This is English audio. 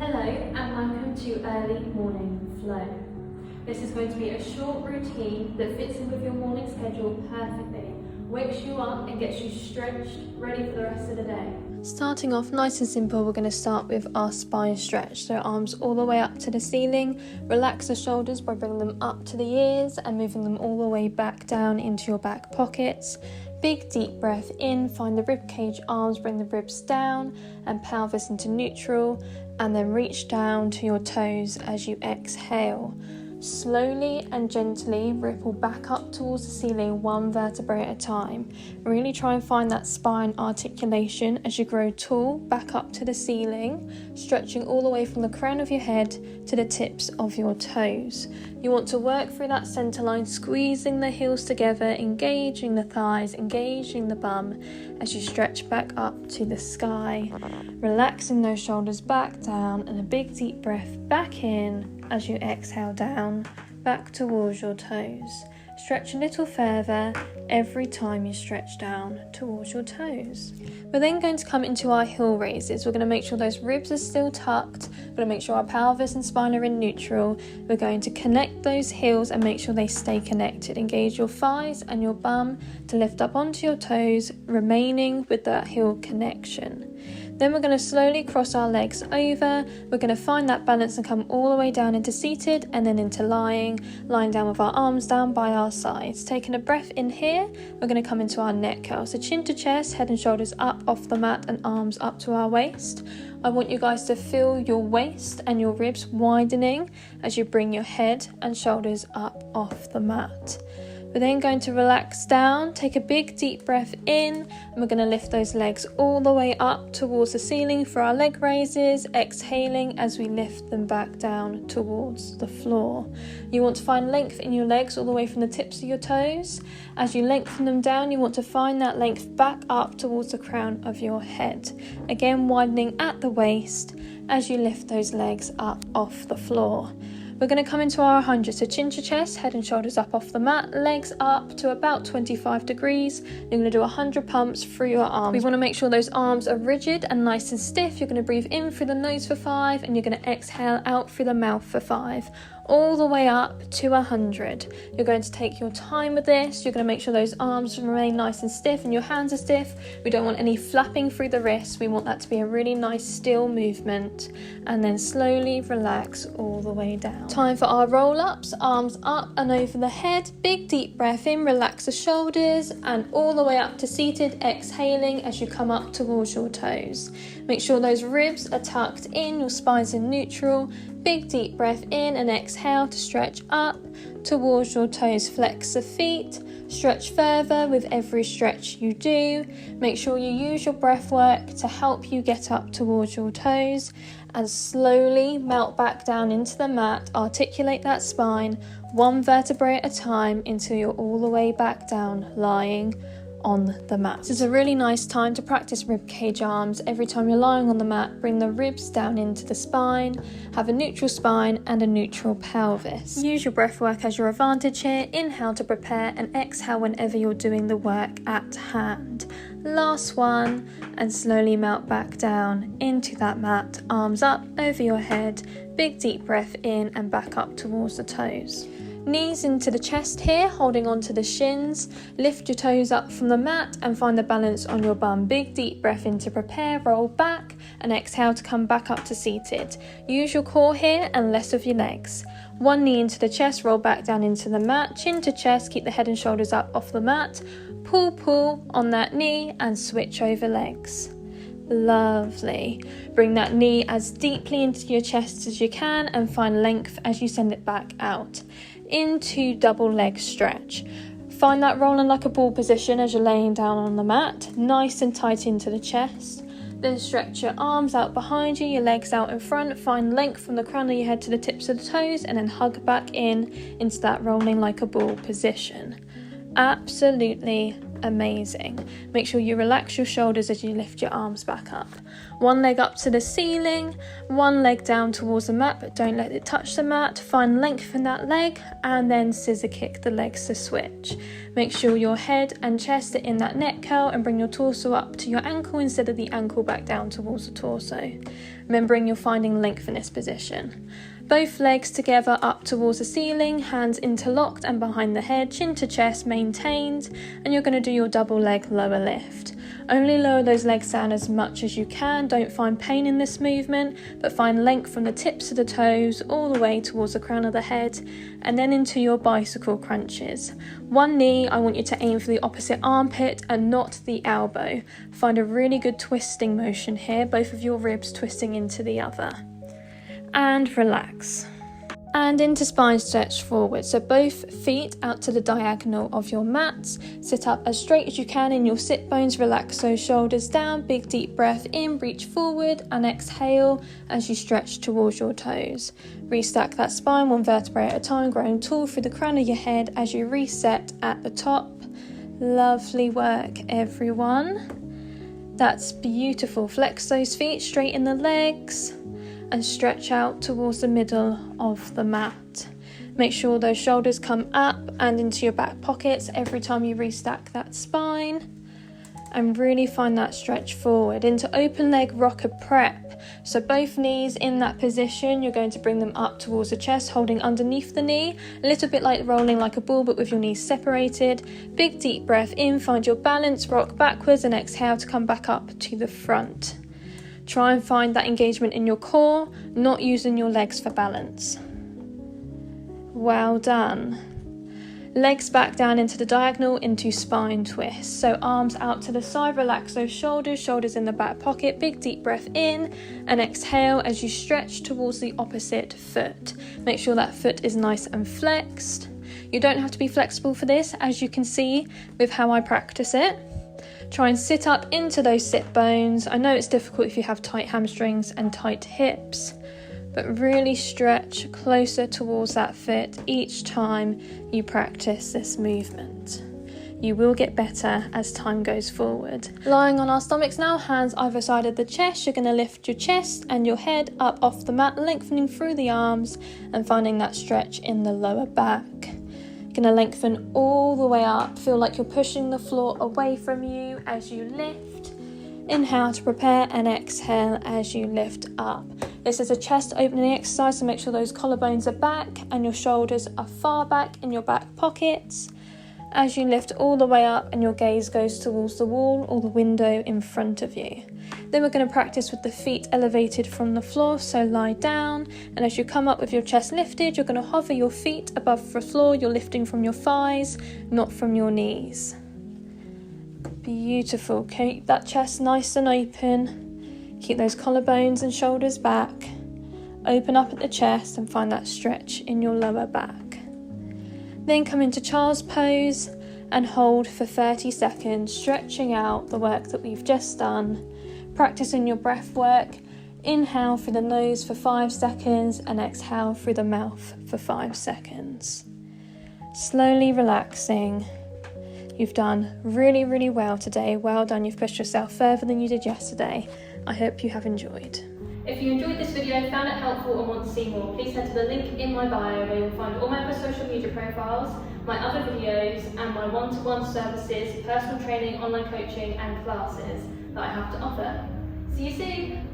Hello and welcome to Early Morning Flow. This is going to be a short routine that fits in with your morning schedule perfectly, wakes you up and gets you stretched, ready for the rest of the day. Starting off nice and simple, we're going to start with our spine stretch. So arms all the way up to the ceiling, relax the shoulders by bringing them up to the ears and moving them all the way back down into your back pockets. Big deep breath in, find the rib cage arms, bring the ribs down and pelvis into neutral, and then reach down to your toes as you exhale. Slowly and gently ripple back up towards the ceiling, one vertebrae at a time. Really try and find that spine articulation as you grow tall, back up to the ceiling, stretching all the way from the crown of your head to the tips of your toes. You want to work through that center line, squeezing the heels together, engaging the thighs, engaging the bum as you stretch back up to the sky. Relaxing those shoulders back down and a big deep breath back in as you exhale down, back towards your toes. Stretch a little further every time you stretch down towards your toes. We're then going to come into our heel raises. We're going to make sure those ribs are still tucked. We're going to make sure our pelvis and spine are in neutral. We're going to connect those heels and make sure they stay connected. Engage your thighs and your bum to lift up onto your toes, remaining with that heel connection. Then we're going to slowly cross our legs over. We're going to find that balance and come all the way down into seated and then into lying down with our arms down by our sides. Taking a breath in here, we're going to come into our neck curl. So chin to chest, head and shoulders up off the mat and arms up to our waist. I want you guys to feel your waist and your ribs widening as you bring your head and shoulders up off the mat. We're then going to relax down, take a big deep breath in, and we're going to lift those legs all the way up towards the ceiling for our leg raises, exhaling as we lift them back down towards the floor. You want to find length in your legs all the way from the tips of your toes. As you lengthen them down, you want to find that length back up towards the crown of your head. Again, widening at the waist as you lift those legs up off the floor. We're going to come into our 100, so chin to chest, head and shoulders up off the mat, legs up to about 25 degrees. You're going to do 100 pumps through your arms. We want to make sure those arms are rigid and nice and stiff. You're going to breathe in through the nose for 5 and you're going to exhale out through the mouth for 5. All the way up to 100. You're going to take your time with this. You're going to make sure those arms remain nice and stiff and your hands are stiff. We don't want any flapping through the wrists. We want that to be a really nice still movement, and then slowly relax all the way down. Time for our roll-ups. Arms up and over the head. Big deep breath in, relax the shoulders and all the way up to seated, exhaling as you come up towards your toes. Make sure those ribs are tucked in, your spine's in neutral. Big deep breath in and exhale to stretch up towards your toes. Flex the feet, stretch further with every stretch you do. Make sure you use your breath work to help you get up towards your toes and slowly melt back down into the mat. Articulate that spine one vertebrae at a time until you're all the way back down lying on the mat. This is a really nice time to practice rib cage arms. Every time you're lying on the mat, bring the ribs down into the spine, have a neutral spine and a neutral pelvis. Use your breath work as your advantage here. Inhale to prepare and exhale whenever you're doing the work at hand. Last one, and slowly melt back down into that mat, arms up over your head, big deep breath in and back up towards the toes. Knees into the chest here, holding onto the shins. Lift your toes up from the mat and find the balance on your bum. Big deep breath in to prepare, roll back and exhale to come back up to seated. Use your core here and less of your legs. One knee into the chest, roll back down into the mat. Chin to chest, keep the head and shoulders up off the mat. Pull on that knee and switch over legs. Lovely. Bring that knee as deeply into your chest as you can and find length as you send it back out. Into double leg stretch. Find that rolling like a ball position as you're laying down on the mat, nice and tight into the chest. Then stretch your arms out behind you, your legs out in front. Find length from the crown of your head to the tips of the toes and then hug back in into that rolling like a ball position. Absolutely amazing. Make sure you relax your shoulders as you lift your arms back up. One leg up to the ceiling, one leg down towards the mat, but don't let it touch the mat. Find length in that leg and then scissor kick the legs to switch. Make sure your head and chest are in that neck curl and bring your torso up to your ankle instead of the ankle back down towards the torso. Remembering you're finding length in this position. Both legs together up towards the ceiling, hands interlocked and behind the head, chin to chest maintained, and you're going to do your double leg lower lift. Only lower those legs down as much as you can. Don't find pain in this movement, but find length from the tips of the toes all the way towards the crown of the head, and then into your bicycle crunches. One knee, I want you to aim for the opposite armpit and not the elbow. Find a really good twisting motion here, both of your ribs twisting into the other. And relax. And into spine stretch forward. So both feet out to the diagonal of your mats. Sit up as straight as you can in your sit bones. Relax those shoulders down. Big deep breath in, reach forward and exhale as you stretch towards your toes. Restack that spine one vertebrae at a time, growing tall through the crown of your head as you reset at the top. Lovely work, everyone. That's beautiful. Flex those feet, straighten the legs, and stretch out towards the middle of the mat. Make sure those shoulders come up and into your back pockets every time you restack that spine, and really find that stretch forward into open leg rocker prep. So both knees in that position, you're going to bring them up towards the chest, holding underneath the knee, a little bit like rolling like a ball but with your knees separated. Big deep breath in, find your balance, rock backwards and exhale to come back up to the front. Try and find that engagement in your core, not using your legs for balance. Well done. Legs back down into the diagonal into spine twist. So arms out to the side, relax those shoulders in the back pocket. Big deep breath in and exhale as you stretch towards the opposite foot. Make sure that foot is nice and flexed. You don't have to be flexible for this, as you can see with how I practice it. Try and sit up into those sit bones. I know it's difficult if you have tight hamstrings and tight hips, but really stretch closer towards that foot each time you practice this movement. You will get better as time goes forward. Lying on our stomachs now, hands either side of the chest. You're going to lift your chest and your head up off the mat, lengthening through the arms and finding that stretch in the lower back. Going to lengthen all the way up. Feel like you're pushing the floor away from you as you lift. Inhale to prepare and exhale as you lift up. This is a chest opening exercise, so make sure those collarbones are back and your shoulders are far back in your back pockets. As you lift all the way up and your gaze goes towards the wall or the window in front of you. Then we're going to practice with the feet elevated from the floor, so lie down, and as you come up with your chest lifted, you're going to hover your feet above the floor. You're lifting from your thighs, not from your knees. Beautiful. Keep that chest nice and open. Keep those collarbones and shoulders back. Open up at the chest and find that stretch in your lower back. Then come into child's pose and hold for 30 seconds, stretching out the work that we've just done. Practicing your breath work. Inhale through the nose for 5 seconds and exhale through the mouth for 5 seconds. Slowly relaxing. You've done really, really well today. Well done. You've pushed yourself further than you did yesterday. I hope you have enjoyed. If you enjoyed this video, found it helpful and want to see more, please head to the link in my bio where you'll find all my other social media profiles, my other videos and my one-to-one services, personal training, online coaching and classes that I have to offer. See you soon!